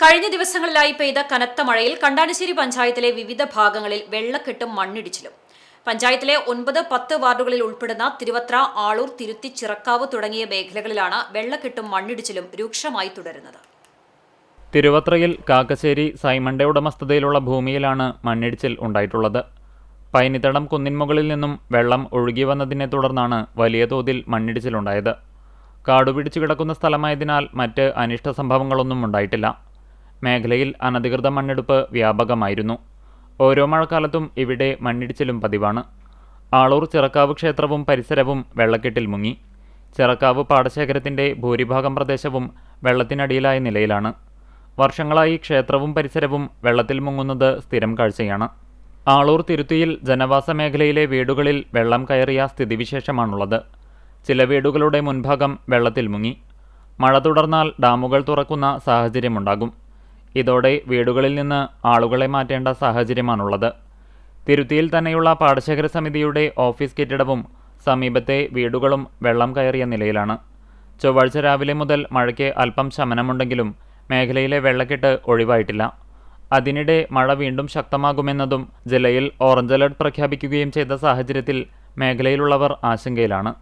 കഴിഞ്ഞ ദിവസങ്ങളിലായി പെയ്ത കനത്ത മഴയിൽ കണ്ടാനശ്ശേരി പഞ്ചായത്തിലെ വിവിധ ഭാഗങ്ങളിൽ വെള്ളക്കെട്ടും മണ്ണിടിച്ചിലും. പഞ്ചായത്തിലെ 9, 10 വാർഡുകളിൽ ഉൾപ്പെടുന്ന തിരുവത്ര, ആളൂർ, തിരുത്തി, ചിറക്കാവ് തുടങ്ങിയ മേഖലകളിലാണ് വെള്ളക്കെട്ടും മണ്ണിടിച്ചിലും രൂക്ഷമായി തുടരുന്നത്. തിരുവത്രയിൽ കാക്കശ്ശേരി സൈമന്റെ ഉടമസ്ഥതയിലുള്ള ഭൂമിയിലാണ് മണ്ണിടിച്ചിൽ ഉണ്ടായിട്ടുള്ളത്. പൈനിത്തടം കുന്നിൻമുകളിൽ നിന്നും വെള്ളം ഒഴുകി വന്നതിനെ തുടർന്നാണ് വലിയ തോതിൽ മണ്ണിടിച്ചിലുണ്ടായത്. കാടുപിടിച്ചു കിടക്കുന്ന സ്ഥലമായതിനാൽ മറ്റ് അനിഷ്ട സംഭവങ്ങളൊന്നും ഉണ്ടായിട്ടില്ല. മേഖലയിൽ അനധികൃത മണ്ണെടുപ്പ് വ്യാപകമായിരുന്നു. ഓരോ മഴക്കാലത്തും ഇവിടെ മണ്ണിടിച്ചിലും പതിവാണ്. ആളൂർ ചിറക്കാവ് ക്ഷേത്രവും പരിസരവും വെള്ളക്കെട്ടിൽ മുങ്ങി. ചിറക്കാവ് പാടശേഖരത്തിന്റെ ഭൂരിഭാഗം പ്രദേശവും വെള്ളത്തിനടിയിലായ നിലയിലാണ്. വർഷങ്ങളായി ക്ഷേത്രവും പരിസരവും വെള്ളത്തിൽ മുങ്ങുന്നത് സ്ഥിരം കാഴ്ചയാണ്. ആളൂർ തിരുത്തിയിൽ ജനവാസ മേഖലയിലെ വീടുകളിൽ വെള്ളം കയറിയ സ്ഥിതിവിശേഷമാണുള്ളത്. ചില വീടുകളുടെ മുൻഭാഗം വെള്ളത്തിൽ മുങ്ങി. മഴ തുടർന്നാൽ ഡാമുകൾ തുറക്കുന്ന സാഹചര്യമുണ്ടാകും. ഇതോടെ വീടുകളിൽ നിന്ന് ആളുകളെ മാറ്റേണ്ട സാഹചര്യമാണുള്ളത്. തിരുത്തിയിൽ തന്നെയുള്ള പാടശേഖര സമിതിയുടെ ഓഫീസ് കെട്ടിടവും സമീപത്തെ വീടുകളും വെള്ളം കയറിയ നിലയിലാണ്. ചൊവ്വാഴ്ച രാവിലെ മുതൽ മഴയ്ക്ക് അല്പം ശമനമുണ്ടെങ്കിലും മേഖലയിലെ വെള്ളക്കെട്ട് ഒഴിവായിട്ടില്ല. അതിനിടെ മഴ വീണ്ടും ശക്തമാകുമെന്നതും ജില്ലയിൽ ഓറഞ്ച് അലർട്ട് പ്രഖ്യാപിക്കുകയും ചെയ്ത സാഹചര്യത്തിൽ മേഖലയിലുള്ളവർ ആശങ്കയിലാണ്.